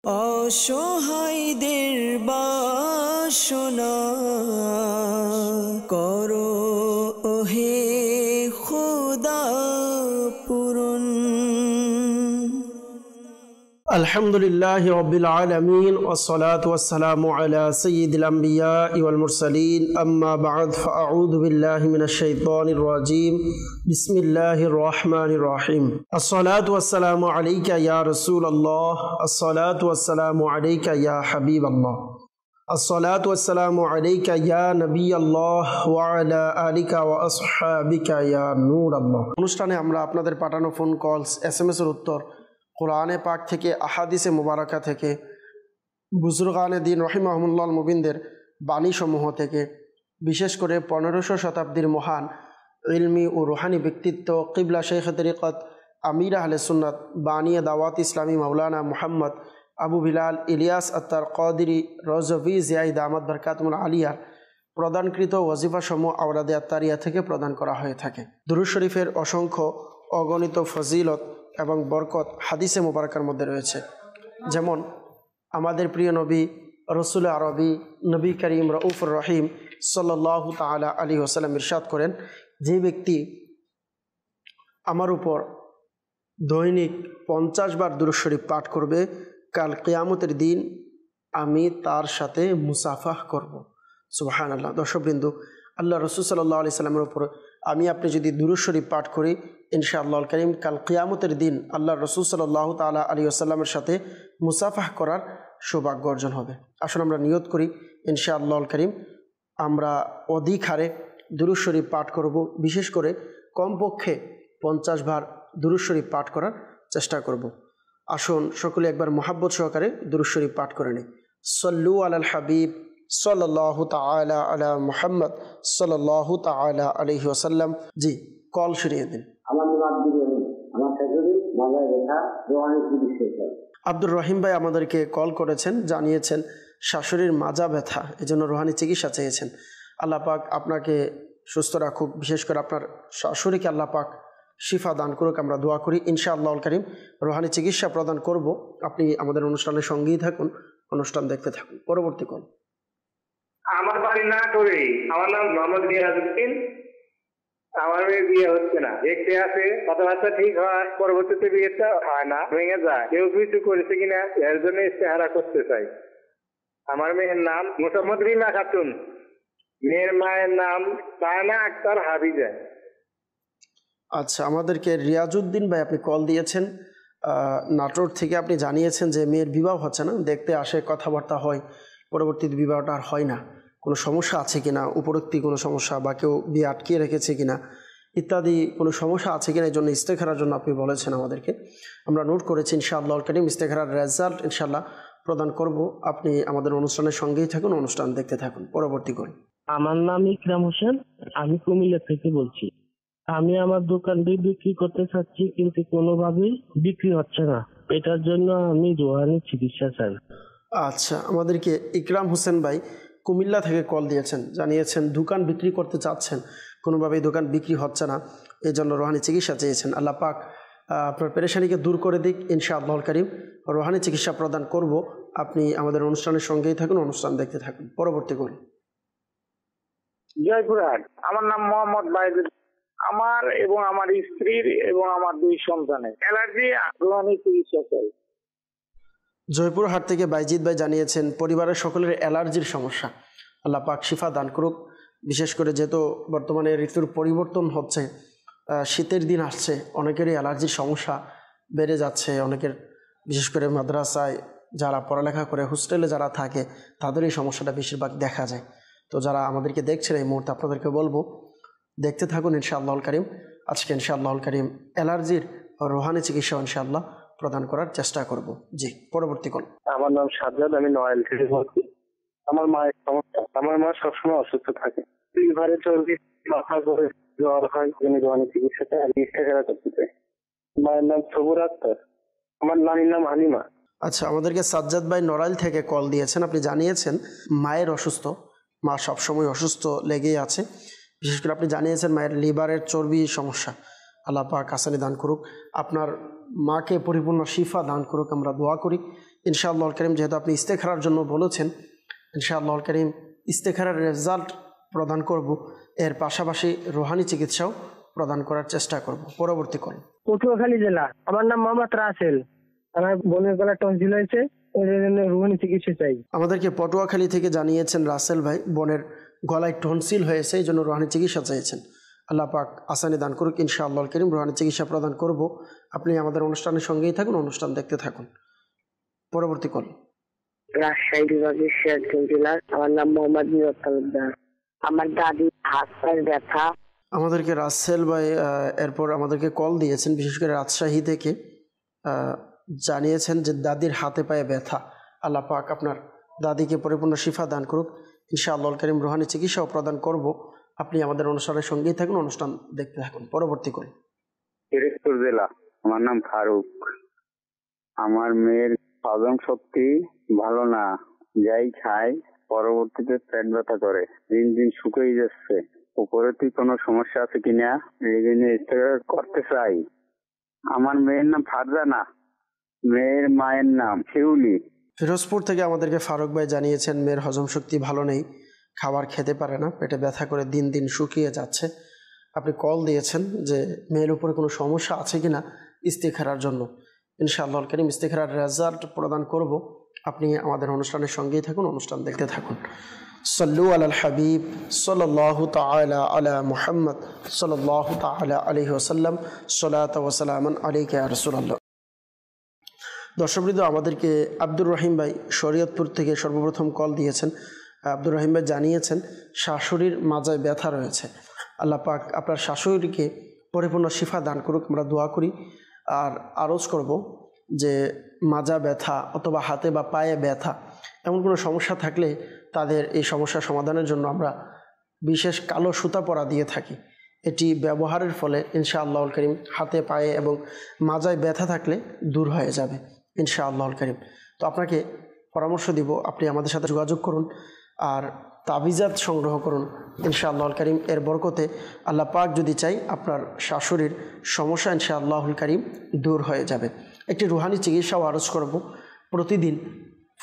অসহায়দের বাসনা করো ওহে খোদা পূরণ। আলহামদুলিল্লাহি রাব্বিল আলামিন ওয়াসসালাতু ওয়াসসালামু আলা সাইয়্যিদিল আমবিয়াই ওয়াল মুরসালিন আম্মা বা'দ ফাআউযু বিল্লাহি মিনাশ শাইতানির রাজীম বিসমিল্লাহির রহমানির রহিম। আসসালাতু ওয়াসসালামু আলাইকা ইয়া রাসূলুল্লাহ, আসসালাতু ওয়াসসালামু আলাইকা ইয়া হাবিবাল্লাহ, আসসালাতু ওয়াসসালামু আলাইকা ইয়া নবিয়াল্লাহ ওয়া আলা আলিকা ওয়া আসহাবিকা ইয়া নূরাল্লাহ। অনুষ্ঠানে আমরা আপনাদের পাঠানো ফোন কলস, এসএমএস এর উত্তর, কোরআনে পাক থেকে, আহাদিসে মুবারাকা থেকে, বুজুর্গানে দ্বীন রহিমাহুমুল্লাহ মুবিনদের বাণীসমূহ থেকে, বিশেষ করে 1500 শতাব্দীর মহান ইলমি ও রুহানি ব্যক্তিত্ব কিবলা শেখ তরিকত আমির আহলে সুন্নাত বানিয়ে দাওয়াত ইসলামী মাওলানা মুহাম্মদ আবু বিলাল ইলিয়াস আত্তার কাদিরি রজভি জিয়াই দামাত বরকাতুল আলিয়ার প্রদানকৃত ওয়াজিফাসমূহ আওরাদে আত্তারিয়া থেকে প্রদান করা হয়ে থাকে। দুরূদ শরীফের অসংখ্য অগণিত ফজিলত এবং বরকত হাদিসে মুবারাকার মধ্যে রয়েছে। যেমন আমাদের প্রিয় নবী রসুল আরবি নবী করিম রউফুর রহিম সাল্লাল্লাহু তাআলা আলাইহি ওয়াসাল্লাম ইরশাদ করেন, যে ব্যক্তি আমার উপর দৈনিক 50 বার দুরূদ শরীফ পাঠ করবে, কাল কিয়ামতের দিন আমি তার সাথে মুসাফাহ করব। সুবহানাল্লাহ। দর্শকবৃন্দ, আল্লাহ রসুল সাল্লাল্লাহু আলাইহি সাল্লামের উপর আমি আপনি যদি দুরূদ শরীফ পাঠ করি, ইনশাআল্লাহ করিম কাল কিয়ামতের দিন আল্লাহ রসুল সাল্লাল্লাহু তাআলা আলাইহি ওয়াসাল্লামের সাথে মুসাফাহ করার সৌভাগ্য অর্জন হবে। আসুন আমরা নিয়ত করি, ইনশাআল্লাহ করিম আমরা অধিক হারে দুরূদ শরীফ পাঠ করব, বিশেষ করে কমপক্ষে 50 বার দুরূদ শরীফ পাঠ করার চেষ্টা করব। আসুন সকলে একবার মোহাব্বত সহকারে দুরূদ শরীফ পাঠ করে নিই। সল্লু আলাল হাবিব সাল্লাল্লাহু তাআলা আলা মুহাম্মদ সাল্লাল্লাহু তাআলা আলাইহি ওয়াসাল্লাম। জি, কল শুনিয়ে দিন। আব্দুর রহিম ভাই আমাদেরকে কল করেছেন, জানিয়েছেন শাশুড়ির মাজা ব্যথা, এজন্য রুহানি চিকিৎসা চেয়েছেন। আল্লাহ পাক আপনাকে সুস্থ রাখুক, বিশেষ করে আপনার শাশুড়িকে আল্লাহ পাক শিফা দান করুক, আমরা দোয়া করি। ইনশাআল্লাহ করিম রুহানি চিকিৎসা প্রদান করব। আপনি আমাদের অনুষ্ঠানের সঙ্গেই থাকুন, অনুষ্ঠান দেখতে থাকুন। পরবর্তী কল। আমার বাড়ি না করে, আমার নাম মোহাম্মদ রিয়াজউদ্দিন। আমার মেয়ে বিয়ে হচ্ছে না, দেখতে আছে কথাবার্তা ঠিক হয়, পরবর্তীতে বিয়েটা হয় না, ভেঙে যায়। কেউ কিছু করেছে কিনা এর জন্য ইস্তেহারা করতে চাই। আমার মেয়ের নাম মোহাম্মদ রিমা খাতুন, মেয়ের মায়ের নাম সায়না আক্তার হাবিজা। আচ্ছা, আমাদেরকে রিয়াজউদ্দিন ভাই আপনি কল দিয়েছেন নাটোর থেকে। আপনি জানিয়েছেন যে মেয়ের বিবাহ হচ্ছে না, দেখতে আসে, কথাবার্তা হয়, পরবর্তীতে বিবাহটা আর হয় না। কোনো সমস্যা আছে কিনা, উপরোক্তি কোনো সমস্যা বা কেউ বিয়ে আটকিয়ে রেখেছে কিনা ইত্যাদি কোনো সমস্যা আছে কিনা, এই জন্য ইস্তেখারার জন্য আপনি বলেছেন আমাদেরকে। আমরা নোট করেছি। ইনশাআল্লাহ করিম ইস্তেখারার রেজাল্ট ইনশাআল্লাহ প্রদান করব। আপনি আমাদের অনুষ্ঠানের সঙ্গেই থাকুন, অনুষ্ঠান দেখতে থাকুন। পরবর্তী করুন। আমার নাম ইকরাম হোসেন, আমি কুমিল্লা থেকে বলছি। আমি আমার দোকানটি বিক্রি করতে চাচ্ছি, কিন্তু কোনোভাবেই বিক্রি হচ্ছে না। এটার জন্য আমি রুহানি চিকিৎসা চাই। আচ্ছা, আমাদেরকে ইকরাম হোসেন ভাই কুমিল্লা থেকে কল দিয়েছেন, জানিয়েছেন দোকান বিক্রি করতে চাচ্ছেন, কোনোভাবেই দোকান বিক্রি হচ্ছে না, এই জন্য রুহানি চিকিৎসা চেয়েছেন। আল্লাহ পাক আপনার পেরেশানিকে দূর করে দিক। ইনশাআল্লাহ করিম রুহানি চিকিৎসা প্রদান করব। আপনি আমাদের অনুষ্ঠানের সঙ্গেই থাকুন, অনুষ্ঠান দেখতে থাকুন। পরবর্তী করুন। জয়পুরহাট। আমার নাম মোহাম্মদ বাইজুল। আমার এবং আমার স্ত্রীর এবং আমার 2 সন্তানের অ্যালার্জি, রুহানি চিকিৎসা চাই। জয়পুরহাট থেকে বাইজিদ ভাই জানিয়েছেন পরিবারের সকলের অ্যালার্জির সমস্যা, আল্লাহ পাক শিফা দান করুক। বিশেষ করে যেহেতু বর্তমানে ঋতুর পরিবর্তন হচ্ছে, শীতের দিন আসছে, অনেকেরই অ্যালার্জির সমস্যা বেড়ে যাচ্ছে। অনেকের বিশেষ করে মাদ্রাসায় যারা পড়ালেখা করে, হোস্টেলে যারা থাকে, তাদের এই সমস্যাটা বেশিরভাগ দেখা যায়। তো যারা আমাদেরকে দেখছেন এই মুহূর্তে, আপনাদেরকে বলবো দেখতে থাকুন ইনশাআল্লাহ করিম। আজকে ইনশাআল্লাহ করিম অ্যালার্জির রুহানি চিকিৎসা ইনশাআল্লাহ প্রদান করার চেষ্টা করব। জি, পরবর্তী কোন। আমার নাম সাজ্জাদ, আমি নয়াল থেকে বলছি। আমার মায়ের সমস্যা, আমার মা সবসময় অসুস্থ থাকে, লিভারে চর্বি, মাথা ঘুরে, জ্বর হয়, রুহানি চিকিৎসাটা আমি ইস্তেখারা করতে চাই। মায়ের নাম সবুর আক্তার, আমার নানির নাম হালিমা। আচ্ছা, আমাদেরকে সাজ্জাদ ভাই নড়াইল থেকে কল দিয়েছেন। আপনি জানিয়েছেন মায়ের অসুস্থ, মা সবসময় অসুস্থ লেগেই আছে। বিশেষ করে আপনি জানিয়েছেন মায়ের লিভারের চর্বি সমস্যা, আল্লাহ পাক আসানি দান করুক, আপনার মাকে পরিপূর্ণ শিফা দান করুক, আমরা দোয়া করি। ইনশাআল্লাহুল কারীম যেহেতু আপনি ইস্তেখারার জন্য বলেছেন, ইনশাআল্লাহুল কারীম ইস্তেখারার রেজাল্ট প্রদান করব, এর পাশাপাশি রুহানি চিকিৎসাও প্রদান করার চেষ্টা করব। পরবর্তী কল। পটুয়াখালী জেলা, আমার নাম মোহাম্মদ রাসেল, আমার বোনের গলা টনসিল হয়েছে, ওই জন্য রুহানি চিকিৎসা চাই। আমাদেরকে পটুয়াখালী থেকে জানিয়েছেন রাসেল ভাই, বোনের গলায় টনসিল হয়েছে, এই জন্য রুহানি চিকিৎসা চাইছেন। আল্লাহ পাক আসানি দান করুক। ইনশাআল্লাহুল কারীম রুহানি চিকিৎসা প্রদান করব। আপনি আমাদের অনুষ্ঠানের সঙ্গেই থাকুন, অনুষ্ঠান দেখতে থাকুন। পরবর্তী কল। রাজশাহী বিভাগের সিরাজগঞ্জ জেলার, আমার নাম মোহাম্মদ মিরাজ তালুকদার। আমার দাদি হাত পায়ের ব্যথা। আমাদেরকে রাসেল ভাই এরপর আমাদেরকে কল দিয়েছেন, বিশেষ করে রাজশাহী থেকে, জানিয়েছেন যে দাদির হাতে পায়ে ব্যথা। আল্লাহ পাক আপনার দাদিকে পরিপূর্ণ শিফা দান করুক। ইনশাআল্লাহুল কারীম রুহানি চিকিৎসাও প্রদান করব। আপনি আমাদের অনুষ্ঠানের সঙ্গেই থাকুন, অনুষ্ঠান দেখতে থাকুন। পরবর্তী কল। পিরোজপুর জেলা, আমার নাম ফারুক। আমার মেয়ের হজম শক্তি ভালো না, যাই খায় পরবর্তীতে পেট ব্যথা করে, দিন দিন শুকিয়ে যাচ্ছে। উপরে তুই কোনো সমস্যা আছে কিনা এই জন্য করতে চাই। আমার মেয়ের নাম ফারজানা, মেয়ের মায়ের নাম শিউলি। ফিরোজপুর থেকে আমাদেরকে ফারুক ভাই জানিয়েছেন মেয়ের হজম শক্তি ভালো নেই, খাবার খেতে পারে না, পেটে ব্যথা করে দিন দিন শুকিয়ে যাচ্ছে। আপনি কল দিয়েছেন যে মেয়ের উপরে কোনো সমস্যা আছে কিনা ইস্তেখারার জন্য। ইনশাআল্লাহুল কারীম ইস্তেখারার রেজাল্ট প্রদান করব। আপনি আমাদের অনুষ্ঠানের সঙ্গেই থাকুন, অনুষ্ঠান দেখতে থাকুন। সাল্লু আলাল হাবিব সাল্লাল্লাহু তাআলা আলা মুহাম্মদ সাল্লাল্লাহু তাআলা আলাইহি ওয়াসাল্লাম, সালাতু ওয়া সালামান আলাইকা ইয়া রাসূলুল্লাহ। দর্শকবৃন্দ, আমাদেরকে আব্দুর রহিম ভাই শরীয়তপুর থেকে সর্বপ্রথম কল দিয়েছেন। আব্দুর রহিম ভাই জানিয়েছেন শাশুড়ির মাজায় ব্যথা রয়েছে। আল্লাহ পাক আপনার শাশুড়িকে পরিপূর্ণ শিফা দান করুক, আমরা দোয়া করি। আর আরজ করব যে মাজা ব্যথা অথবা হাতে বা পায়ে ব্যথা এমন কোনো সমস্যা থাকলে তাদের এই সমস্যা সমাধানের জন্য আমরা বিশেষ কালো সুতা পরা দিয়ে থাকি। এটি ব্যবহারের ফলে ইনশাআল্লাহুল কারীম হাতে পায়ে এবং মাজায় ব্যথা থাকলে দূর হয়ে যাবে ইনশাআল্লাহুল কারীম। তো আপনাকে পরামর্শ দিব, আপনি আমাদের সাথে যোগাযোগ করুন আর তাবিজাত সংগ্রহ করুন ইনশাআল্লাহুল কারীম। এর বরকতে আল্লাহ পাক যদি চাই আপনার শাশুড়ির সমস্যা ইনশাআল্লাহুল কারীম দূর হয়ে যাবে। একটি রুহানি চিকিৎসাও আরজ করব। প্রতিদিন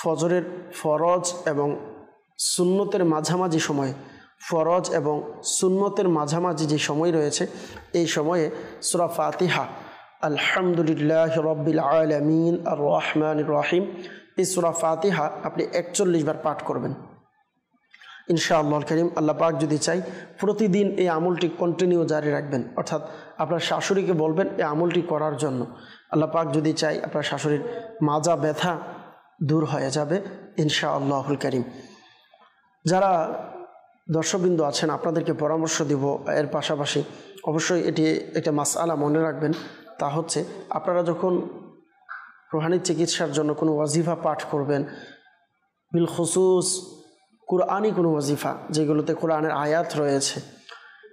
ফজরের ফরজ এবং সুন্নতের মাঝামাঝি সময়ে, ফরজ এবং সুন্নতের মাঝামাঝি যে সময় রয়েছে, এই সময়ে সূরা ফাতিহা, আলহামদুলিল্লাহ রাব্বিল আলামিন আর রহমানির রহিম, এই সূরা ফাতিহা আপনি 41 বার পাঠ করবেন ইনশাআল্লাহুল কারীম। আল্লাহ পাক যদি চাই প্রতিদিন এই আমলটি কন্টিনিউ জারি রাখবেন, অর্থাৎ আপনার শাশুড়িকে বলবেন এই আমলটি করার জন্য। আল্লাহ পাক যদি চাই আপনার শাশুড়ির মাজা ব্যথা দূর হয়ে যাবে ইনশাআল্লাহুল কারীম। যারা দর্শকবৃন্দ আছেন আপনাদেরকে পরামর্শ দিব, এর পাশাপাশি অবশ্যই এটি একটা মাসআলা মনে রাখবেন, তা হচ্ছে আপনারা যখন রুহানি চিকিৎসার জন্য কোনো ওয়াজিফা পাঠ করবেন, বিল খুসুস কুরআনি কোনো ওয়াজিফা যেগুলোতে কোরআনের আয়াত রয়েছে,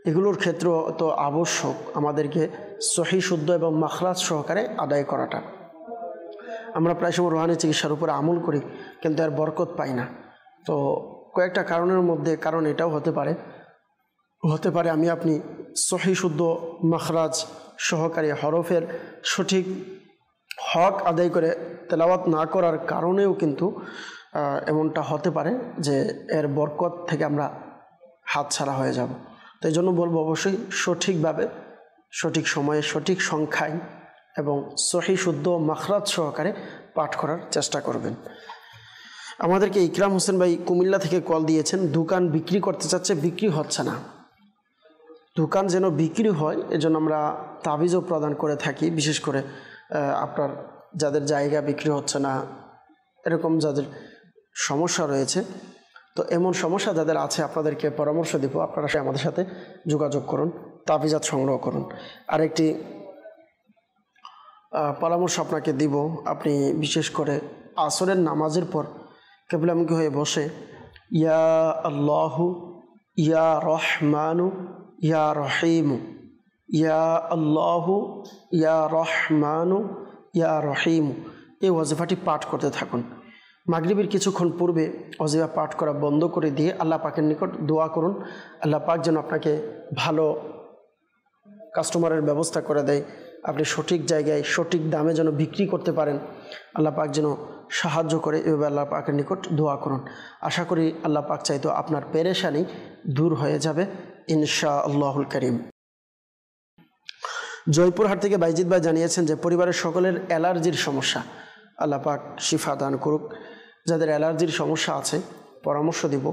এগুলোর ক্ষেত্রে তো আবশ্যক আমাদেরকে সহি শুদ্ধ এবং মাখরাজ সহকারে আদায় করাটা। আমরা প্রায় সময় রুহানি চিকিৎসার উপরে আমল করি কিন্তু এর বরকত পাই না। তো কয়েকটা কারণের মধ্যে কারণ এটাও হতে পারে আমি আপনি সহি শুদ্ধ মাখরাজ সহকারে হরফের সঠিক হক আদায় করে তেলাওয়াত না করার কারণেও কিন্তু এমনটা হতে পারে যে এর বরকত থেকে আমরা হাতছাড়া হয়ে যাব। তো এই জন্য বলবো অবশ্যই সঠিকভাবে, সঠিক সময়ে, সঠিক সংখ্যায় এবং সহি শুদ্ধ মাখরাজ সহকারে পাঠ করার চেষ্টা করবেন। আমাদেরকে ইকরাম হোসেন ভাই কুমিল্লা থেকে কল দিয়েছেন, দোকান বিক্রি করতে চাচ্ছে, বিক্রি হচ্ছে না। দোকান যেন বিক্রি হয় এজন্য আমরা তাবিজও প্রদান করে থাকি। বিশেষ করে আপনার যাদের জায়গা বিক্রি হচ্ছে না, এরকম যাদের সমস্যা রয়েছে, তো এমন সমস্যা যাদের আছে আপনাদেরকে পরামর্শ দিব, আপনারা আমাদের সাথে যোগাযোগ করুন, তাবিজাত সংগ্রহ করুন। আরেকটি পরামর্শ আপনাকে দিব, আপনি বিশেষ করে আসরের নামাজের পর কিবলামুখী হয়ে বসে ইয়া আল্লাহু ইয়া রহমানু ইয়া রহিমু, ইয়া আল্লাহু ইয়া রহমানু ইয়া রহিমু, এই ওয়াজিফাটি পাঠ করতে থাকুন। মাগরিবের কিছুক্ষণ পূর্বে ওয়াজিফা পাঠ করা বন্ধ করে দিয়ে আল্লাহ পাকের নিকট দোয়া করুন, আল্লাহ পাক যেন আপনাকে ভালো কাস্টমারের ব্যবস্থা করে দেয়, আপনি সঠিক জায়গায় সঠিক দামে যেন বিক্রি করতে পারেন, আল্লাহ পাক যেন সাহায্য করে, এভাবে আল্লাহ পাকের নিকট দোয়া করুন। আশা করি আল্লাহ পাক চাইতো আপনার পেরেশানি দূর হয়ে যাবে ইনশাআল্লাহুল কারীম। জয়পুরহাট থেকে বাইজিৎ ভাই জানিয়েছেন যে পরিবারের সকলের অ্যালার্জির সমস্যা, আল্লাহ পাক শিফা দান করুক। যাদের অ্যালার্জির সমস্যা আছে পরামর্শ দিব।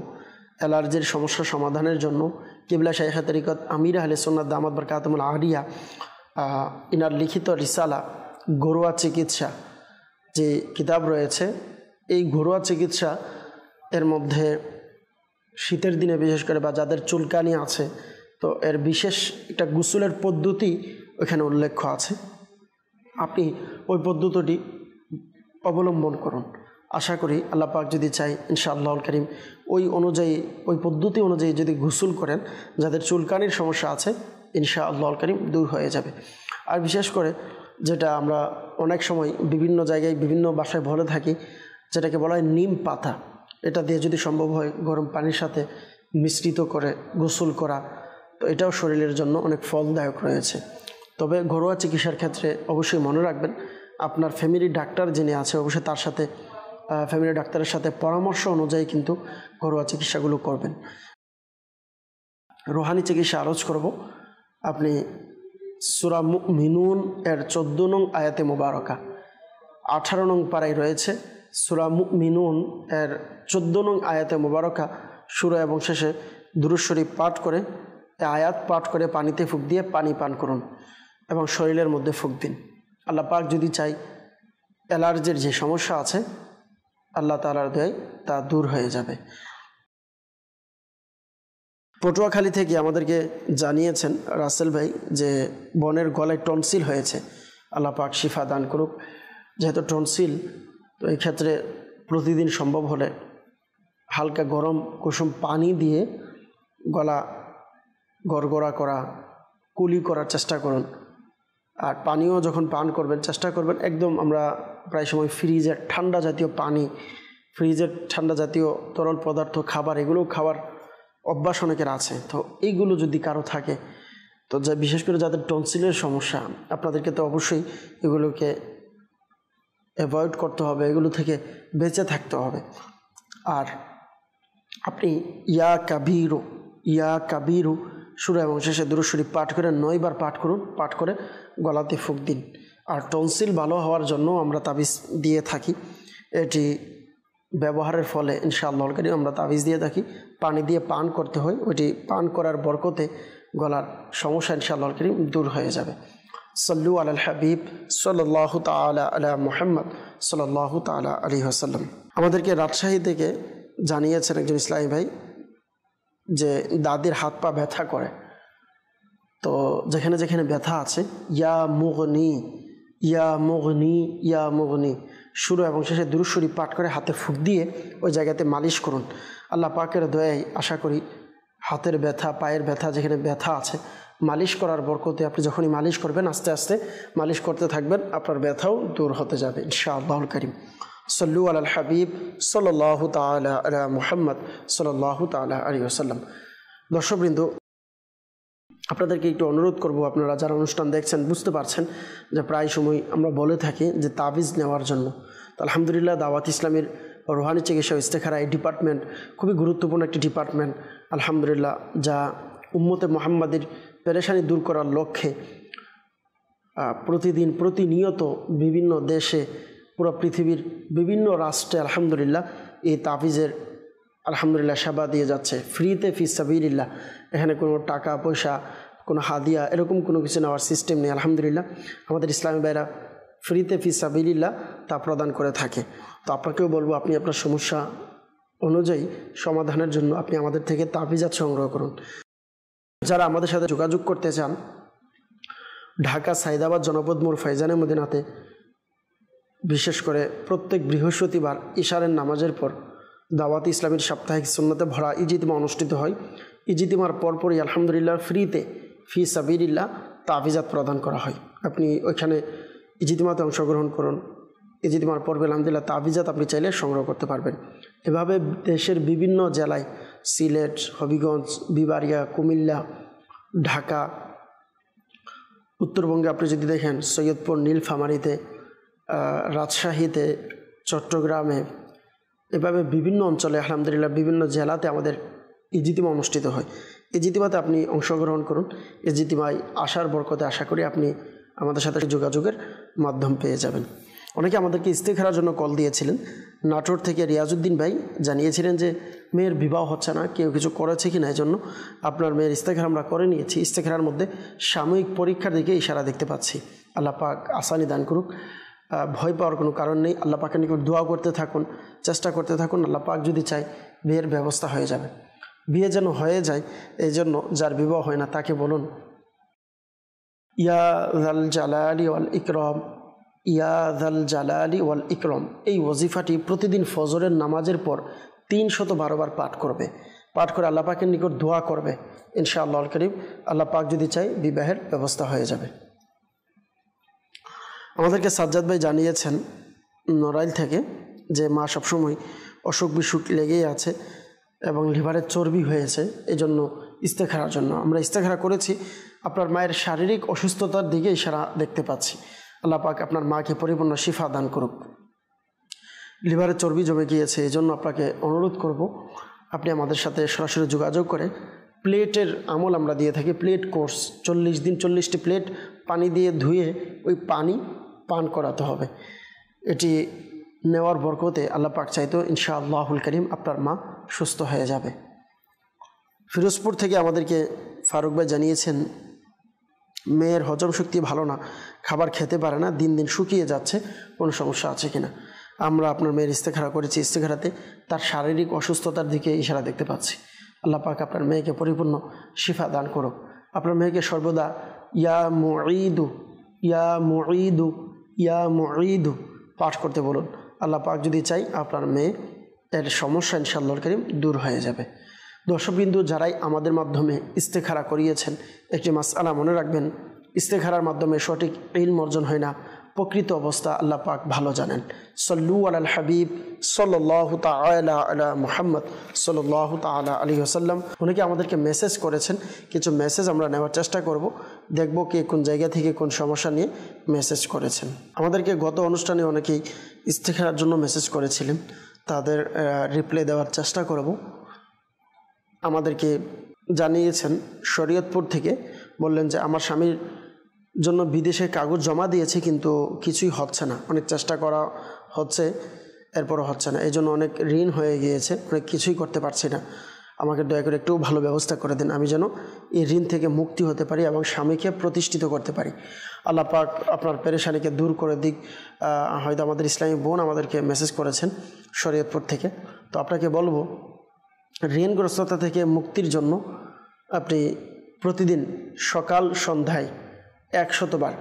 অ্যালার্জির সমস্যা সমাধানের জন্য কিবলা শাইখে তরিকত আমির আহলে সুন্নাত দামাত বরকাতুল আলিয়া ইনার লিখিত রিসালা ঘরোয়া চিকিৎসা যে কিতাব রয়েছে, এই ঘরোয়া চিকিৎসা এর মধ্যে শীতের দিনে বিশেষ করে বা যাদের চুলকানি আছে তো এর বিশেষ একটা গোসলের পদ্ধতি ওখানে উল্লেখ আছে। আপনি ওই পদ্ধতিটি অবলম্বন করুন। আশা করি আল্লাহ পাক যদি চাই ইনশাআল্লাহুল কারীম ওই অনুযায়ী ওই পদ্ধতি অনুযায়ী যদি গোসল করেন যাদের চুলকানির সমস্যা আছে ইনশাআল্লাহুল কারীম দূর হয়ে যাবে। আর বিশেষ করে যেটা আমরা অনেক সময় বিভিন্ন জায়গায় বিভিন্ন বাসায় বলে থাকি, যেটাকে বলা হয় নিম পাতা, এটা দিয়ে যদি সম্ভব হয় গরম পানির সাথে মিশ্রিত করে গোসল করা, তো এটাও শরীরের জন্য অনেক ফলদায়ক রয়েছে। তবে ঘরোয়া চিকিৎসার ক্ষেত্রে অবশ্যই মনে রাখবেন আপনার ফ্যামিলি ডাক্তার যিনি আছে অবশ্যই তার সাথে ফ্যামিলি ডাক্তারের সাথে পরামর্শ অনুযায়ী কিন্তু ঘরোয়া চিকিৎসাগুলো করবেন। রুহানি চিকিৎসা আলোচ করব। আপনি সূরা মুমিনুন এর 14 নং আয়াতে মুবারকা 18 নং পারায় রয়েছে। সূরা মুমিনুন এর 14 নং আয়াতে মুবারকা শুরু এবং শেষে দুরূদ শরীফ পাঠ করে আয়াত পাঠ করে পানিতে ফুঁক দিয়ে পানি পান করুন এবং শরীরের মধ্যে ফুঁক দিন। আল্লাহ পাক যদি চাই অ্যালার্জির যে সমস্যা আছে আল্লাহ তাআলার দয়ায় তা দূর হয়ে যাবে। পটুয়াখালী থেকে আমাদেরকে জানিয়েছেন রাসেল ভাই যে বোনের গলায় টনসিল হয়েছে, আল্লাহ পাক শিফা দান করুক। যেহেতু টনসিল, তো এই ক্ষেত্রে প্রতিদিন সম্ভব হলে হালকা গরম কুসুম পানি দিয়ে গলা গড়গড়া করা, কুলি করার চেষ্টা করুন। আর পানিও যখন পান করবেন চেষ্টা করবেন একদম, আমরা প্রায় সময় ফ্রিজের ঠান্ডা জাতীয় পানি, ফ্রিজের ঠান্ডা জাতীয় তরল পদার্থ, খাবার, এগুলো খাবার অভ্যাস অনেকের আছে। তো এইগুলো যদি কারো থাকে, তো যা বিশেষ করে যাদের টনসিলের সমস্যা, আপনাদেরকে তো অবশ্যই এগুলোকে অ্যাভয়েড করতে হবে, এগুলো থেকে বেঁচে থাকতে হবে। আর আপনি ইয়া কাবিরু শুরু এবং শেষে দুরূদ শরীফ পাঠ করে 9 বার পাঠ করুন, পাঠ করে গলাতে ফুঁক দিন। আর টনসিল ভালো হওয়ার জন্য আমরা তাবিজ দিয়ে থাকি, এটি ব্যবহারের ফলে ইনশাআল্লাহুল কারীম আমরা তাবিজ দিয়ে থাকি, পানি দিয়ে পান করতে হয়, ওইটি পান করার বরকতে গলার সমস্যা ইনশাআল্লাহুল কারীম দূর হয়ে যাবে। সাল্লু আলাল হাবিব সাল্লাল্লাহু তাআলা আলা মুহাম্মদ সাল্লাল্লাহু তাআলা আলাইহি ওয়াসাল্লাম। আমাদেরকে রাজশাহী থেকে জানিয়েছেন একজন ইসলামী ভাই যে দাদির হাত পা ব্যথা করে, তো যেখানে যেখানে ব্যথা আছে ইয়া মুগনি শুরু এবং শেষে দুরূদ শরীফ পাঠ করে হাতে ফুঁক দিয়ে ওই জায়গাতে মালিশ করুন। আল্লাহ পাকের দয়ায় আশা করি হাতের ব্যথা, পায়ের ব্যথা, যেখানে ব্যথা আছে মালিশ করার বরকতে আপনি যখনই মালিশ করবেন আস্তে আস্তে মালিশ করতে থাকবেন, আপনার ব্যথাও দূর হতে যাবে ইনশাআল্লাহুল কারীম। সাল্লু আলাল হাবিব সাল্লাল্লাহু তাআলা আলা মুহাম্মদ সাল্লাল্লাহু তাআলা আলাইহি ওয়াসাল্লাম। দর্শকবৃন্দ, আপনাদেরকে একটু অনুরোধ করব, আপনারা যারা অনুষ্ঠান দেখছেন বুঝতে পারছেন যে প্রায় সময় আমরা বলে থাকি যে তাবিজ নেওয়ার জন্য। তো আলহামদুলিল্লাহ দাওয়াত ইসলামের রুহানি চিকিৎসা ইস্তেখারা এই ডিপার্টমেন্ট খুবই গুরুত্বপূর্ণ একটি ডিপার্টমেন্ট আলহামদুলিল্লাহ, যা উম্মতে মুহাম্মাদের পেরেশানি দূর করার লক্ষ্যে প্রতিদিন প্রতিনিয়ত বিভিন্ন দেশে, পুরো পৃথিবীর বিভিন্ন রাষ্ট্রে আলহামদুলিল্লাহ এই তাবিজের আলহামদুলিল্লাহ সেবা দিয়ে যাচ্ছে ফ্রিতে ফি সাবিলিল্লাহ। এখানে কোনো টাকা পয়সা, কোনো হাদিয়া, এরকম কোনো কিছু নেওয়ার সিস্টেম নেই। আলহামদুলিল্লাহ আমাদের ইসলামী ভাইরা ফ্রিতে ফি সাবিলিল্লাহ তা প্রদান করে থাকে। তো আপনাকেও বলবো, আপনি আপনার সমস্যা অনুযায়ী সমাধানের জন্য আপনি আমাদের থেকে তাবিজাত সংগ্রহ করুন। যারা আমাদের সাথে যোগাযোগ করতে চান, ঢাকা সাইদাবাদ জনপদ মোড় ফাইজানে মদিনাতে বিশেষ করে প্রত্যেক বৃহস্পতিবার ইশারের নামাজের পর দাওয়াত ইসলামের সাপ্তাহিক সুন্নতে ভরা ইজিতিমা অনুষ্ঠিত হয়। ইজিতিমার পরপরই আলহামদুলিল্লাহ ফ্রিতে ফি সাবিলিল্লাহ তাবিজাত প্রদান করা হয়। আপনি ওইখানে ইজিতিমাতে অংশগ্রহণ করুন, ইজিতিমার পর্বে আলহামদুলিল্লাহ তাবিজাত আপনি চাইলে সংগ্রহ করতে পারবেন। এভাবে দেশের বিভিন্ন জেলায়, সিলেট, হবিগঞ্জ, বিবাড়িয়া, কুমিল্লা, ঢাকা, উত্তরবঙ্গে আপনি যদি দেখেন সৈয়দপুর, নীলফামারীতে, রাজশাহীতে, চট্টগ্রামে, এভাবে বিভিন্ন অঞ্চলে আলহামদুলিল্লাহ বিভিন্ন জেলাতে আমাদের ইজতিমা অনুষ্ঠিত হয়। ইজতিমাতে আপনি অংশগ্রহণ করুন। ইজতিমায় আসার বরকতে আশা করি আপনি আমাদের সাথে যোগাযোগের মাধ্যম পেয়ে যাবেন। অনেকে আমাদেরকে ইস্তেখারার জন্য কল দিয়েছিলেন। নাটোর থেকে রিয়াজউদ্দিন ভাই জানিয়েছিলেন যে মেয়ের বিবাহ হচ্ছে না, কেউ কিছু করেছে কি না, এই জন্য আপনার মেয়ের ইস্তেখারা আমরা করে নিয়েছি। ইস্তেখারার মধ্যে সাময়িক পরীক্ষার দিকে ইশারা দেখতে পাচ্ছি। আল্লাহ পাক আসানি দান করুক। ভয় পাওয়ার কোনো কারণ নেই। আল্লাহ পাকের নিকট দোয়া করতে থাকুন, চেষ্টা করতে থাকুন। আল্লাহ পাক যদি চায় বিয়ের ব্যবস্থা হয়ে যাবে। বিয়ে যেন হয়ে যায়, এই জন্য যার বিবাহ হয় না তাকে বলুন, ইয়া যাল জালালি ওয়াল ইকরাম, ইয়া যাল জালালি ওয়াল ইকরাম। এই ওজিফাটি প্রতিদিন ফজরের নামাজের পর 312 বার পাঠ করবে। পাঠ করে আল্লাহ পাকের নিকট দোয়া করবে। ইনশাআল্লাহ আল করিম আল্লাহ পাক যদি চায় বিবাহের ব্যবস্থা হয়ে যাবে। আমাদেরকে সাজ্জাদ ভাই জানিয়েছেন নড়াইল থেকে যে মা সবসময় অসুখ বিসুখ লেগেই আছে এবং লিভারের চর্বি হয়েছে, এই জন্য ইস্তেখারার জন্য আমরা ইস্তেখারা করেছি। আপনার মায়ের শারীরিক অসুস্থতার দিকে ইশারা দেখতে পাচ্ছি। আল্লাহ পাক আপনার মাকে পরিপূর্ণ শিফা দান করুক। লিভারের চর্বি জমে গিয়েছে, এই জন্য আপনাকে অনুরোধ করব আপনি আমাদের সাথে সরাসরি যোগাযোগ করে প্লেটের আমল আমরা দিয়ে থাকি। প্লেট কোর্স 40 দিন 40টি প্লেট পানি দিয়ে ধুয়ে ওই পানি পান করাতে হবে। এটি নেওয়ার বরকতে আল্লাহ পাক চাইতো ইনশাআল্লাহুল করিম আপনার মা সুস্থ হয়ে যাবে। ফিরোজপুর থেকে আমাদেরকে ফারুক ভাই জানিয়েছেন মেয়ের হজম শক্তি ভালো না, খাবার খেতে পারে না, দিন দিন শুকিয়ে যাচ্ছে, কোনো সমস্যা আছে কিনা। আমরা আপনার মেয়ের ইস্তেখারা করেছি। ইস্তেখারাতে তার শারীরিক অসুস্থতার দিকে ইশারা দেখতে পাচ্ছি। আল্লাহ পাক আপনার মেয়েকে পরিপূর্ণ শিফা দান করুক। আপনার মেয়েকে সর্বদা ইয়া মুঈদু, ইয়া মুঈদু, ইয়া মুঈদু পাঠ করতে বলুন। আল্লাহ পাক যদি চাই আপনার মেয়ে এর সমস্যা ইনশাআল্লাহ করিম দূর হয়ে যাবে। দর্শকবিন্দু, যারাই আমাদের মাধ্যমে ইস্তেখারা করিয়েছেন একটি মাসআলা মনে রাখবেন, ইস্তেখারার মাধ্যমে সঠিক ইলম অর্জন হয় না, প্রকৃত অবস্থা আল্লাহ পাক ভালো জানেন। সল্লু আলাল হাবিব সাল্লাল্লাহু তাআলা আলা মুহাম্মদ সাল্লাল্লাহু তাআলা আলাইহি ওয়াসাল্লাম। অনেকে আমাদেরকে মেসেজ করেছেন, কিছু মেসেজ আমরা নেওয়ার চেষ্টা করব, দেখব কে কোন জায়গা থেকে কোন সমস্যা নিয়ে মেসেজ করেছেন। আমাদেরকে গত অনুষ্ঠানে অনেকেই ইস্তেখারার জন্য মেসেজ করেছিলেন, তাদের রিপ্লাই দেওয়ার চেষ্টা করব। আমাদেরকে জানিয়েছেন শরীয়তপুর থেকে, বললেন যে আমার স্বামীর জন্য বিদেশে কাগজ জমা দিয়েছে কিন্তু কিছুই হচ্ছে না, অনেক চেষ্টা করা হচ্ছে এরপরও হচ্ছে না, এই জন্য অনেক ঋণ হয়ে গিয়েছে, অনেক কিছুই করতে পারছি না। আমাকে দয়া করে একটু ভালো ব্যবস্থা করে দিন, আমি যেন এই ঋণ থেকে মুক্তি হতে পারি এবং স্বামীকে প্রতিষ্ঠিত করতে পারি। আল্লাহ পাক আপনার পেরেশানিকে দূর করে দিক। হয়তো আমাদের ইসলামী বোন আমাদেরকে মেসেজ করেছেন শরীয়তপুর থেকে। তো আপনাকে বলবো ঋণগ্রস্ততা থেকে মুক্তির জন্য আপনি প্রতিদিন সকাল সন্ধ্যায় 100 বার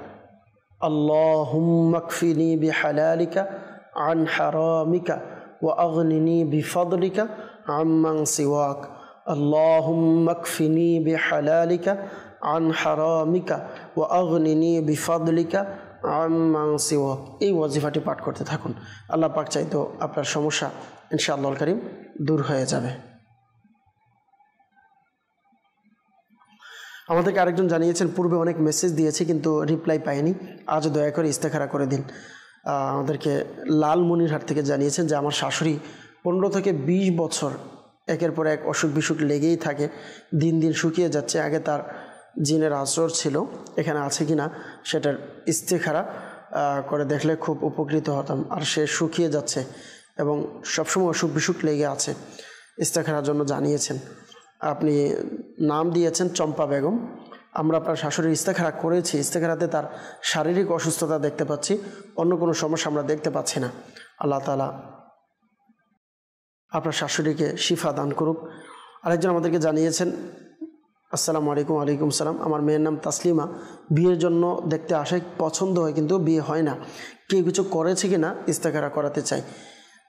আল্লাহুম্মা কফিনি বিহালালিকা আন হারামিকা ওয়া আগনিনি বিফদলিকা আম্মান সিওয়াক, আল্লাহুম্মা কফিনি বিহালালিকা আন হারামিকা ওয়া আগনিনি বিফদলিকা আম্মান সিওয়াক। এই ওয়াজিফাটি পাঠ করতে থাকুন। আল্লাহ পাক চাইতো আপনার সমস্যা ইনশাআল্লাহুল কারীম দূর হয়ে যাবে। আমাদেরকে আরেকজন জানিয়েছেন পূর্বে অনেক মেসেজ দিয়েছি কিন্তু রিপ্লাই পাইনি, আজ দয়া করে ইস্তেখারা করে দিন। আমাদেরকে লালমনিরহাট থেকে জানিয়েছেন যে আমার শাশুড়ি 15 থেকে 20 বছর একের পর এক অসুখ বিসুখ লেগেই থাকে, দিন দিন শুকিয়ে যাচ্ছে। আগে তার জিনের আশ্রয় ছিল, এখানে আছে কি না সেটার ইস্তেখারা করে দেখলে খুব উপকৃত হতাম। আর সে শুকিয়ে যাচ্ছে এবং সবসময় অসুখ বিসুখ লেগে আছে। ইস্তেখারার জন্য জানিয়েছেন, আপনি নাম দিয়েছেন চম্পা বেগম। আমরা আপনার শাশুড়ির ইস্তেখারা করেছি, ইস্তেখারাতে তার শারীরিক অসুস্থতা দেখতে পাচ্ছি, অন্য কোনো সমস্যা আমরা দেখতে পাচ্ছি না। আল্লাহ তাআলা আপনার শাশুড়িকে শিফা দান করুক। আরেকজন আমাদেরকে জানিয়েছেন, আসসালামু আলাইকুম। ওয়ালাইকুম সালাম। আমার মেয়ের নাম তাসলিমা, বিয়ের জন্য দেখতে আসে, পছন্দ হয় কিন্তু বিয়ে হয় না, কেউ কিছু করেছে কি না ইস্তেখারা করাতে চাই।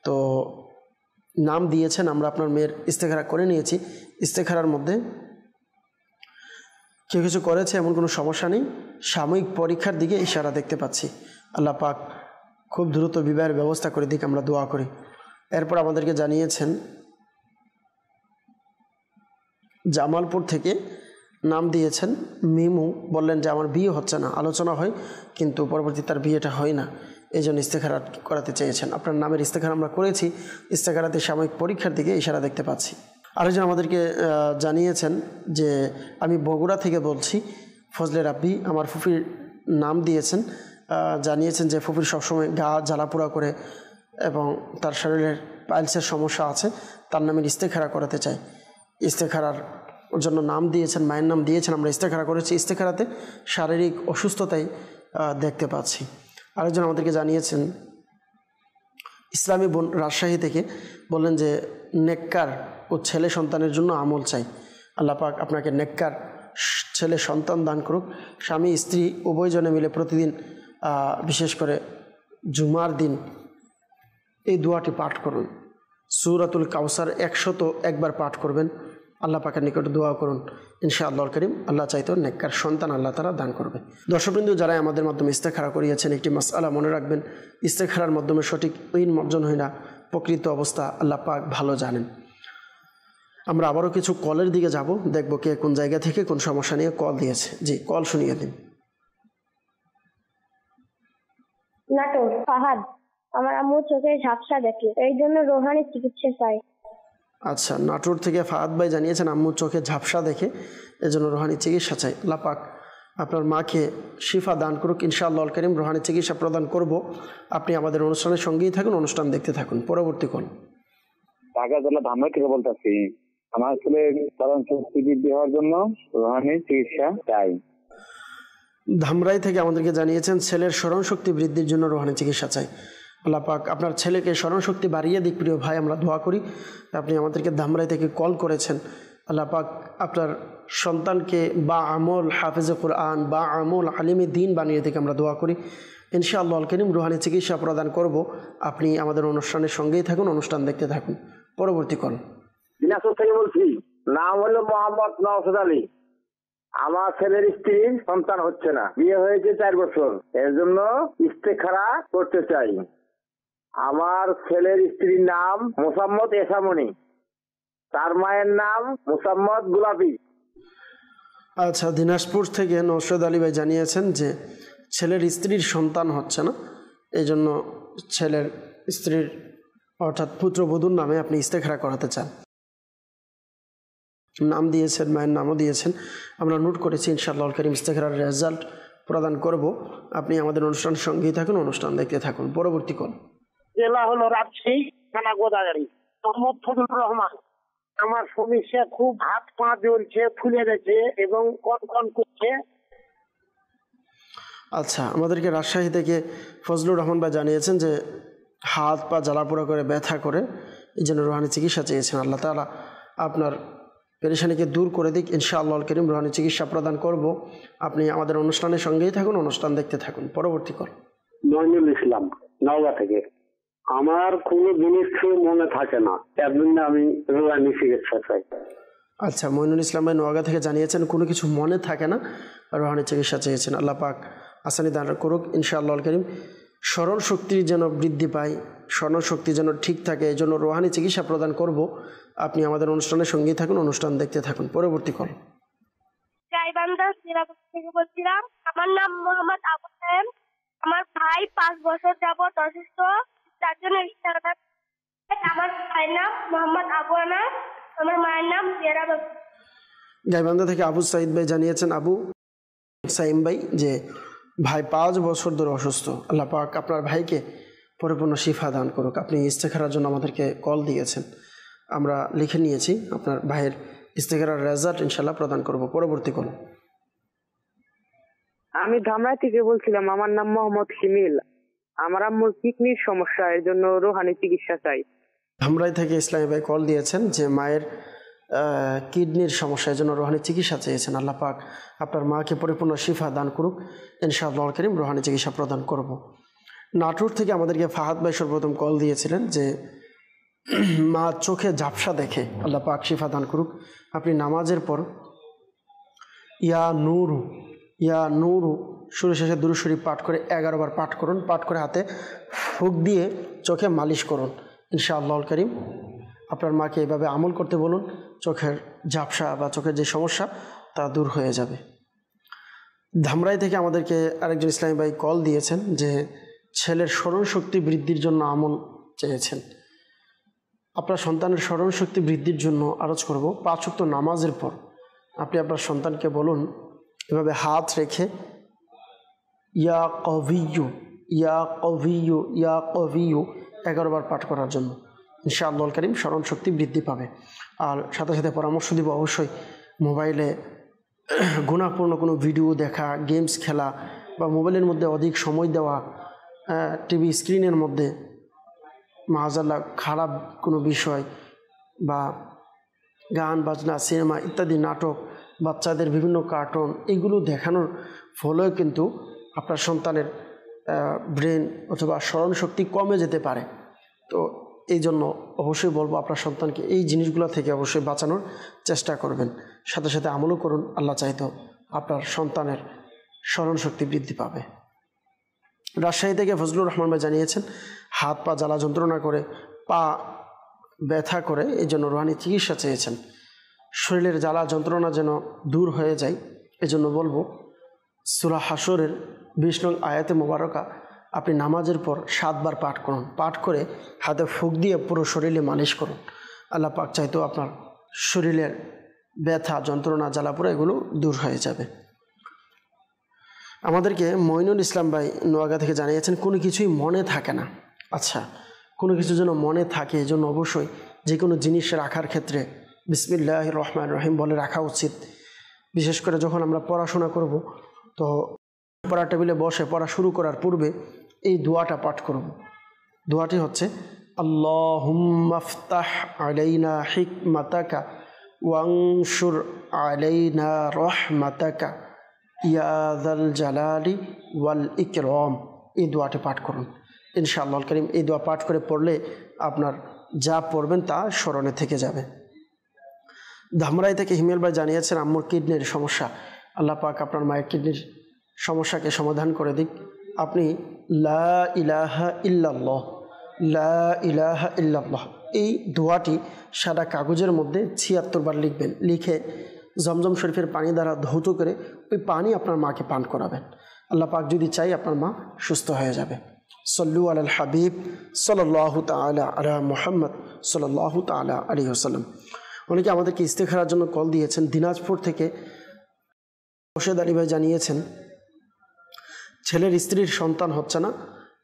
তো নাম দিয়েছেন, আমরা আপনার মেয়ের ইস্তেখারা করে নিয়েছি। ইস্তেখারার মধ্যে কেউ কিছু করেছে এমন কোনো সমস্যা নেই, সাময়িক পরীক্ষার দিকে ইশারা দেখতে পাচ্ছি। আল্লাহ পাক খুব দ্রুত বিবাহের ব্যবস্থা করে দিক, আমরা দোয়া করি। এরপর আমাদেরকে জানিয়েছেন জামালপুর থেকে নাম দিয়েছেন মিমু, বললেন যে আমার বিয়ে হচ্ছে না, আলোচনা হয় কিন্তু পরবর্তী তার বিয়েটা হয় না, এই জন্য ইস্তেখারা করাতে চেয়েছেন। আপনার নামের ইস্তেখারা আমরা করেছি, ইস্তেখারাতে সাময়িক পরীক্ষার দিকে ইশারা দেখতে পাচ্ছি। আরেকজন আমাদেরকে জানিয়েছেন যে আমি বগুড়া থেকে বলছি, ফজলে রাব্বি, আমার ফুফির নাম দিয়েছেন, জানিয়েছেন যে ফুফির সবসময় গা জ্বালাপোড়া করে এবং তার শরীরের পাইলসের সমস্যা আছে, তার নামের ইস্তেখারা করাতে চাই। ইস্তেখারার জন্য নাম দিয়েছেন, মায়ের নাম দিয়েছেন, আমরা ইস্তেখারা করেছি। ইস্তেখারাতে শারীরিক অসুস্থতাই দেখতে পাচ্ছি। আরেকজন আমাদেরকে জানিয়েছেন ইসলামী বোন রাজশাহী থেকে, বললেন যে নেককার ও ছেলে সন্তানের জন্য আমল চাই। আল্লাহ পাক আপনাকে নেককার ছেলে সন্তান দান করুক। স্বামী স্ত্রী উভয়জনে মিলে প্রতিদিন বিশেষ করে জুমার দিন এই দোয়াটি পাঠ করুন। সূরাতুল কাউসার 101 পাঠ করবেন। আল্লাহ পাকের নিকট দোয়া করুন, ইনশাআল্লাহ করিম আল্লাহ চাইতো নেককার সন্তান আল্লাহ তাআলা দান করবে। দর্শকবৃন্দ, যারা আমাদের মাধ্যমে ইস্তেখারা করিয়েছেন, একটি মাসআলা মনে রাখবেন, ইস্তেখারার মাধ্যমে সঠিক ঈন অর্জন হয় না, প্রকৃত অবস্থা আল্লাহ পাক ভালো জানেন। আমরা আবারও কিছু কলের দিকে যাব, দেখব কে কোন জায়গা থেকে কোন সমস্যা নিয়ে কল দিয়েছে। জি, কল শুনিয়ে দিন। নাটোর ফাহাদ, আমার আম্মু চোখে ঝাপসা দেখে, এই জন্য রোহানি চিকিৎসা চাই। আচ্ছা, নাটোর থেকে ফাহাদ ভাই জানিয়েছেন আম্মু চোখে ঝাপসা দেখে, এজন্য রোহানি চিকিৎসা চাই। আল্লাহ পাক আপনার মাকে শিফা দান করুক, ইনশাআল্লাহ করিম রোহানি চিকিৎসা প্রদান করব। আপনি আমাদের অনুষ্ঠানের সঙ্গেই থাকুন, অনুষ্ঠান দেখতে থাকুন। পরবর্তী কল। ঢাকা জেলা ধামরাই থেকে বলতেছি, আমার ছেলে স্মরণ শক্তি বৃদ্ধি হওয়ার জন্য রোহানি চিকিৎসা চাই। ধামরাই থেকে আমাদেরকে জানিয়েছেন ছেলের স্মরণ শক্তি বৃদ্ধির জন্য রোহানি চিকিৎসা চাই। আল্লাহ পাক আপনার ছেলেকে স্মরণ শক্তি বাড়িয়ে দিক। প্রিয় ভাই, আমরা দোয়া করি, আপনি আমাদেরকে ধামরাই থেকে কল করেছেন। আল্লাহ পাক আপনার সন্তানকে বা আমল হাফেজে কুরআন বা আমল আলিমে দ্বীন বানিয়ে দিক, আমরা দোয়া করি। ইনশাআল্লাহ করিম রোহানি চিকিৎসা প্রদান করব। আপনি আমাদের অনুষ্ঠানের সঙ্গেই থাকুন, অনুষ্ঠান দেখতে থাকুন। পরবর্তী কল। দিনাজপুর থেকে বলছি, নাম হলো মোহাম্মদ নওশাদ আলী। আমার ছেলের স্ত্রীর সন্তান হচ্ছে না, বিয়ে হয়েছে 4 বছর, এর জন্য ইস্তেখারা করতে চাই। আমার ছেলের স্ত্রীর নাম মোসাম্মদ এসামনি, তার মায়ের নাম মোসাম্মদ গোলাপি। আচ্ছা, দিনাজপুর থেকে নওশাদ আলী ভাই জানিয়েছেন যে ছেলের স্ত্রীর সন্তান হচ্ছে না, এই জন্য ছেলের স্ত্রীর অর্থাৎ পুত্রবধূর নামে আপনি ইস্তেখারা করাতে চান। নাম দিয়েছেন, মায়ের নামও দিয়েছেন, আমরা নোট করেছি। ইনশাআল্লাহ করিম ইস্তেখারার রেজাল্ট প্রদান করব। আপনি আমাদের অনুষ্ঠানের সঙ্গেই থাকুন, অনুষ্ঠান দেখতে থাকুন। পরবর্তী কল। জেলা হলো রাজশাহী, থানা গোদাগাড়ি। মোহাম্মদ ফজলুর রহমান। আমার সমস্যা খুব, হাত পা জ্বলছে, ফুলে গেছে এবং কনকন করছে। আচ্ছা, আমাদেরকে রাজশাহী থেকে ফজলুর রহমান ভাই জানিয়েছেন যে হাত পা জ্বালাপোড়া করে, ব্যথা করে, এই জন্য রোহানি চিকিৎসা চেয়েছেন। আল্লাহ তাআলা আপনার পেরেশানিকে দূর করে দিক। ইনশাআল্লাহ করিম রোহানি চিকিৎসা প্রদান করব। আপনি আমাদের অনুষ্ঠানের সঙ্গেই থাকুন, অনুষ্ঠান দেখতে থাকুন। পরবর্তী কল। মইনুল ইসলাম, নওগাঁ থেকে। আমার কোনো জিনিস মনে থাকে না, এর জন্য আমি রোহানি চিকিৎসা চাই। আচ্ছা, মইনুল ইসলাম ভাই নোয়াগা থেকে জানিয়েছেন কোনো কিছু মনে থাকে না, রোহানি চিকিৎসা চেয়েছেন। আল্লাহ পাক আসানি দান করুক ইনশাআল্লাহ করিম। স্মরণ শক্তি যেন বৃদ্ধি পায়, স্মরণ শক্তি যেন ঠিক থাকে, এই জন্য রোহানি চিকিৎসা প্রদান করব। আপনি আমাদের অনুষ্ঠানের সঙ্গেই থাকুন, অনুষ্ঠান দেখতে থাকুন। পরবর্তী কল। গাইবান্ধা সিরাজগঞ্জ থেকে বলছিলাম, আমার নাম মোহাম্মদ আবু সাহেব। আমার ভাই 5 বছর যাবত অসুস্থ, তার জন্য ইস্তেখারা। আমার ভাইয়ের নাম মোহাম্মদ আবু আনাস, আমার মায়ের নাম জেরা বাবু। গাইবান্ধা থেকে আবু সাইদ ভাই জানিয়েছেন, আবু সাইম ভাই, যে ভাই 5 বছর ধরে অসুস্থ। আল্লাহ পাক আপনার ভাইকে পরিপূর্ণ শিফা দান করুক। আপনি ইস্তেখারার জন্য আমাদেরকে কল দিয়েছেন, আমরা লিখে নিয়েছি। আপনার ভাইয়ের ইস্তেখারার রেজাল্ট ইনশাআল্লাহ প্রদান করব। পরবর্তী কল। আমি ধামরাই থেকে বলছিলাম, আমার নাম মোহাম্মদ শিমিল। আমার আম্মুর কিডনির সমস্যা, এর জন্য রোহানি চিকিৎসা চাই। ধামরাই থেকে ইসলামী ভাই কল দিয়েছেন যে মায়ের কিডনির সমস্যার জন্য রোহানি চিকিৎসা চেয়েছেন। আল্লাহ পাক আপনার মাকে পরিপূর্ণ শিফা দান করুক, ইনশাআল্লাহ করিম রোহানি চিকিৎসা প্রদান করব। নাটোর থেকে আমাদেরকে ফাহাদ ভাই সর্বপ্রথম কল দিয়েছিলেন যে মা চোখে ঝাপসা দেখে, আল্লাহ পাক শিফা দান করুক। আপনি নামাজের পর ইয়া নূরু শুরু শেষে দুরূদ শরীফ পাঠ করে 11 বার পাঠ করুন। পাঠ করে হাতে ফুঁক দিয়ে চোখে মালিশ করুন। ইনশাআল্লাহ করিম আপনার মাকে এভাবে আমল করতে বলুন। চোখের ঝাপসা বা চোখের যে সমস্যা তা দূর হয়ে যাবে। ধামরাই থেকে আমাদেরকে আরেকজন ইসলামী ভাই কল দিয়েছেন যে ছেলের স্মরণ শক্তি বৃদ্ধির জন্য আমল চেয়েছেন। আপনার সন্তানের স্মরণ শক্তি বৃদ্ধির জন্য আরজ করব 5 ওয়াক্ত নামাজের পর আপনি আপনার সন্তানকে বলুন এভাবে হাত রেখে ইয়া কবিয়্যু ইয়া কবিয়্যু ইয়া কবিয়্যু 11 বার পাঠ করার জন্য। ইনশাআল্লাহ কারীম স্মরণ শক্তি বৃদ্ধি পাবে। আর সাথে সাথে পরামর্শ দিব অবশ্যই মোবাইলে গুনাহপূর্ণ কোনো ভিডিও দেখা, গেমস খেলা বা মোবাইলের মধ্যে অধিক সময় দেওয়া, টিভি স্ক্রিনের মধ্যে মাআযাল্লাহ খারাপ কোনো বিষয় বা গান বাজনা, সিনেমা ইত্যাদি, নাটক, বাচ্চাদের বিভিন্ন কার্টুন, এগুলো দেখানোর ফলেও কিন্তু আপনার সন্তানের ব্রেন অথবা স্মরণ শক্তি কমে যেতে পারে। তো এই জন্য অবশ্যই বলবো আপনার সন্তানকে এই জিনিসগুলো থেকে অবশ্যই বাঁচানোর চেষ্টা করবেন। সাথে সাথে আমলও করুন, আল্লাহ চাইতো আপনার সন্তানের স্মরণ শক্তি বৃদ্ধি পাবে। রাজশাহী থেকে ফজলুর রহমান ভাই জানিয়েছেন হাত পা জ্বালা যন্ত্রণা করে, পা ব্যথা করে, এই জন্য রুহানি চিকিৎসা চেয়েছেন। শরীরের জ্বালা যন্ত্রণা যেন দূর হয়ে যায় এজন্য বলবো সূরা হাশরের 20 নং আয়াতে মোবারকা আপনি নামাজের পর 7 বার পাঠ করুন। পাঠ করে হাতে ফুঁক দিয়ে পুরো শরীরে মালিশ করুন। আল্লাহ পাক চাইতো আপনার শরীরের ব্যথা যন্ত্রণা জ্বালাপোড়া এগুলো দূর হয়ে যাবে। আমাদেরকে মঈনুল ইসলাম ভাই নোয়াগা থেকে জানিয়েছেন কোনো কিছুই মনে থাকে না। আচ্ছা, কোনো কিছু যেন মনে থাকে এই জন্য অবশ্যই যে কোনো জিনিস রাখার ক্ষেত্রে বিসমিল্লাহির রহমানির রহিম বলে রাখা উচিত। বিশেষ করে যখন আমরা পড়াশোনা করব তো পড়া টেবিলে বসে পড়া শুরু করার পূর্বে এই দোয়াটা পাঠ করব। দোয়াটি হচ্ছে আল্লাহুম্মা ফতাহ আলাইনা হিকমাতাকা ওয়ানশুর আলাইনা রহমাতাকা ইয়া যাল জালালি ওয়াল ইকরাম। এই দোয়াটি পাঠ করুন ইনশাআল্লাহ কারীম। এই দোয়া পাঠ করে পড়লে আপনার যা পড়বেন তা স্মরণে থেকে যাবে। ধামরাই থেকে হিমেল ভাই জানিয়েছেন আম্মুর কিডনির সমস্যা, আল্লাহ পাক আপনার মায়ের কিডনির সমস্যাকে সমাধান করে দিক। আপনি লা ইলাহা ইল্লাল্লাহ লা ইলাহা ইল্লাল্লাহ এই দোয়াটি সাদা কাগজের মধ্যে 76 বার লিখবেন। লিখে জমজম শরীফের পানি দ্বারা ধৌত করে ওই পানি আপনার মাকে পান করাবেন। আল্লাহ পাক যদি চাই আপনার মা সুস্থ হয়ে যাবে। সল্লু আলাল হাবিব সাল্লাল্লাহু তাআলা আলা মুহাম্মদ সাল্লাল্লাহু তাআলা আলাইহি ওয়াসাল্লাম। অনেকে আমাদেরকে ইস্তেখারার জন্য কল দিয়েছেন। দিনাজপুর থেকে মোর্শেদ আলী ভাই জানিয়েছেন ছেলের স্ত্রীর সন্তান হচ্ছে না,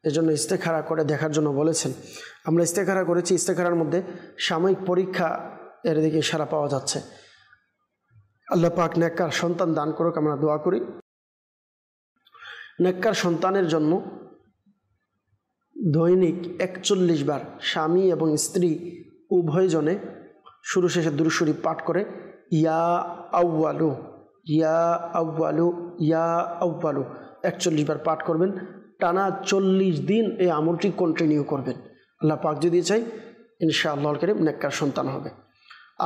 এজন্য ইস্তেখারা করে দেখার জন্য বলেছেন। আমরা ইস্তেখারা করেছি, ইস্তেখারার মধ্যে সাময়িক পরীক্ষা এর দিকে ইশারা পাওয়া যাচ্ছে। আল্লাহ পাক নেককার সন্তান দান করুক, আমরা দোয়া করি। নেককার সন্তানের জন্য দৈনিক 41 বার স্বামী এবং স্ত্রী উভয়জনে শুরু শেষে দুরূদ শরীফ পাঠ করে ইয়া আউয়ালু ইয়া আউয়ালু ইয়া আউয়ালু 41 বার পাঠ করবেন। টানা 40 দিন এই আমলটি কন্টিনিউ করবেন। আল্লাহ পাক যদি চাই ইনশাআল্লাহ কারীম নেককার সন্তান হবে।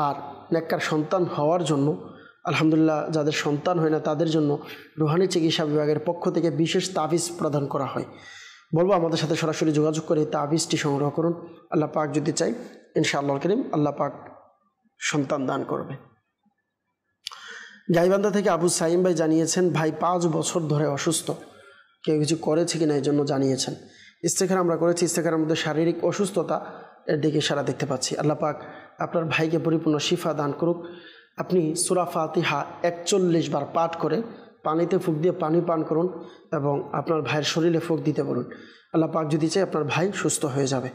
আর নেককার সন্তান হওয়ার জন্য আলহামদুলিল্লাহ যাদের সন্তান হয় না তাদের জন্য রুহানি চিকিৎসা বিভাগের পক্ষ থেকে বিশেষ তাবিজ প্রদান করা হয়। বলবো আমাদের সাথে সরাসরি যোগাযোগ করে তাবিজটি সংগ্রহ করুন। আল্লাহ পাক যদি চাই ইনশাআল্লাহ কারীম আল্লাহ পাক সন্তান দান করবে। গাইবান্ধা থেকে আবু সাইম ভাই জানিয়েছেন ভাই 5 বছর ধরে অসুস্থ, কেউ কিছু করেছে কিনা এই জন্য জানিয়েছেন। ইস্তেখারা আমরা করেছি, ইস্তেখারার মধ্যে শারীরিক অসুস্থতা এর দিকে ইশারা দেখতে পাচ্ছি। আল্লাহ পাক আপনার ভাইকে পরিপূর্ণ শিফা দান করুক। আপনি সূরা ফাতিহা 41 বার পাঠ করে পানিতে ফুঁক দিয়ে পানি পান করুন এবং আপনার ভাইয়ের শরীরে ফুঁক দিতে বলুন। আল্লাহ পাক যদি চাই আপনার ভাই সুস্থ হয়ে যাবে।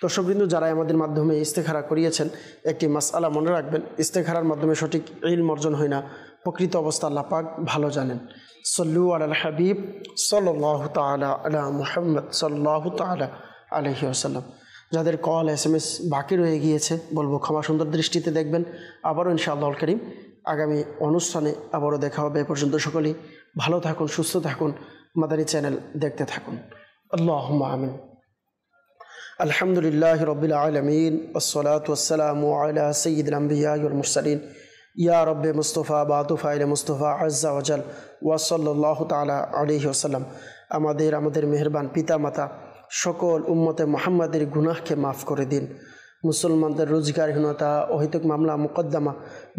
দর্শকবৃন্দ যারা আমাদের মাধ্যমে ইস্তেখারা করিয়েছেন একটি মাসআলা মনে রাখবেন, ইস্তেখারার মাধ্যমে সঠিক ইলম অর্জন হয় না, প্রকৃত অবস্থা আল্লাহ পাক ভালো জানেন। সল্লু আলাল হাবিব সাল্লাল্লাহু তাআলা আলা মুহাম্মদ সাল্লাল্লাহু তাআলা আলাইহি ওয়াসাল্লাম। যাদের কল SMS বাকি রয়ে গিয়েছে বলবো ক্ষমা সুন্দর দৃষ্টিতে দেখবেন। আবারও ইনশাআল্লাহ কারীম আগামী অনুষ্ঠানে আবারও দেখা হবে। এ পর্যন্ত সকলেই ভালো থাকুন, সুস্থ থাকুন, মাদানী চ্যানেল দেখতে থাকুন। আল্লাহুম্মা আমিন। আলহামদুলিল্লাহি রাব্বিল আলামিন ওয়াসসালাতু ওয়াসসালামু আলা সাইয়্যিদিল আমবিয়া ওয়াল মুরসালিন ইয়া রাব্বে মুস্তাফা বাতু ফাইলে মুস্তাফা আজ্জা ওয়াজাল ওয়া সাল্লাল্লাহু তাআলা আলাইহি ওয়াসাল্লাম। আমাদের মেহেরবান পিতা মাতা সকল উম্মতে মুহাম্মাদের গুনাহকে মাফ করে দিন। মুসলমানদের রোজগারহীনতা, অহেতুক মামলা মোকদ্দমা,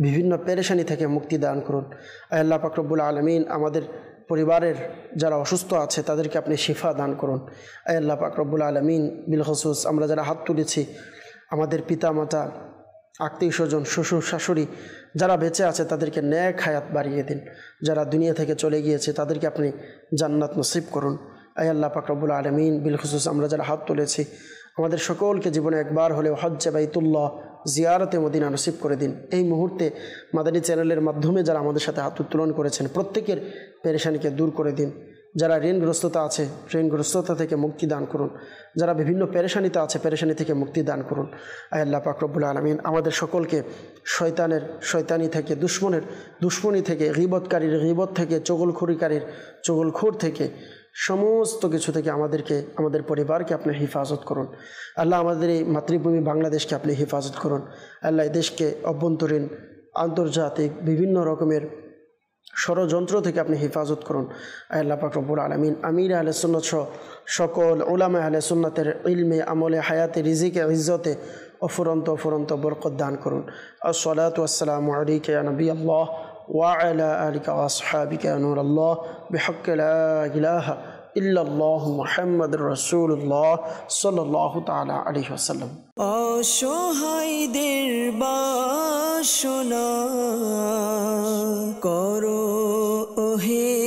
বিভিন্ন পেরেশানি থেকে মুক্তি দান করুন। আল্লাহ পাক রব্বুল আলামিন আমাদের পরিবারের যারা অসুস্থ আছে তাদেরকে আপনি শিফা দান করুন। আল্লাহ পাক রব্বুল আলামিন বিলখুসুস আমরা যারা হাত তুলেছি, আমাদের পিতা মাতা, আত্মীয় স্বজন, শ্বশুর শাশুড়ি যারা বেঁচে আছে তাদেরকে নেক হায়াত বাড়িয়ে দিন। যারা দুনিয়া থেকে চলে গিয়েছে তাদেরকে আপনি জান্নাত নসিব করুন। আল্লাহ পাক রব্বুল আলামিন বিলখুসুস আমরা যারা হাত তুলেছি, আমাদের সকলকে জীবনে একবার হলেও হজ্জে বাইতুল্লাহ জিয়ারতে মদিনা নসিব করে দিন। এই মুহূর্তে মাদানী চ্যানেলের মাধ্যমে যারা আমাদের সাথে হাত উত্তোলন করেছেন প্রত্যেকের পেরেশানিকে দূর করে দিন। যারা ঋণগ্রস্ততা আছে ঋণগ্রস্ততা থেকে মুক্তি দান করুন। যারা বিভিন্ন পেরেশানিতে আছে পেরেশানি থেকে মুক্তি দান করুন। আল্লাহ পাক রব্বুল আলামিন আমাদের সকলকে শয়তানি থেকে, দুশ্মনী থেকে, গীবতকারীর গীবত থেকে, চগলখোর থেকে, সমস্ত কিছু থেকে আমাদের পরিবারকে আপনি হেফাজত করুন। আল্লাহ আমাদের এই মাতৃভূমি বাংলাদেশকে আপনি হেফাজত করুন। আল্লাহ এই দেশকে অভ্যন্তরীণ, আন্তর্জাতিক বিভিন্ন রকমের ষড়যন্ত্র থেকে আপনি হেফাজত করুন। আল্লাহ পাক রব্বুল আলামিন আমির আহলে সুন্নাত সহ সকল উলামা আহলে সুন্নাতের ইলমে, আমলে, হায়াতে, রিজিকে, ইজ্জতে অফুরন্ত বরকত দান করুন। আসসালাতু ওয়াসসালামু আলাইকা ইয়া নবী আল্লাহ ওয়া আলা আলিকা ওয়া আসহাবিকা ইয়া নূর আল্লাহ বিহাক্কি লা ইলাহা ইল্লাল্লাহু মুহাম্মাদুর রাসূলুল্লাহ সাল্লাল্লাহু তাআলা আলাইহি ওয়াসাল্লাম। অসহায়দের বাসনা করো ওহে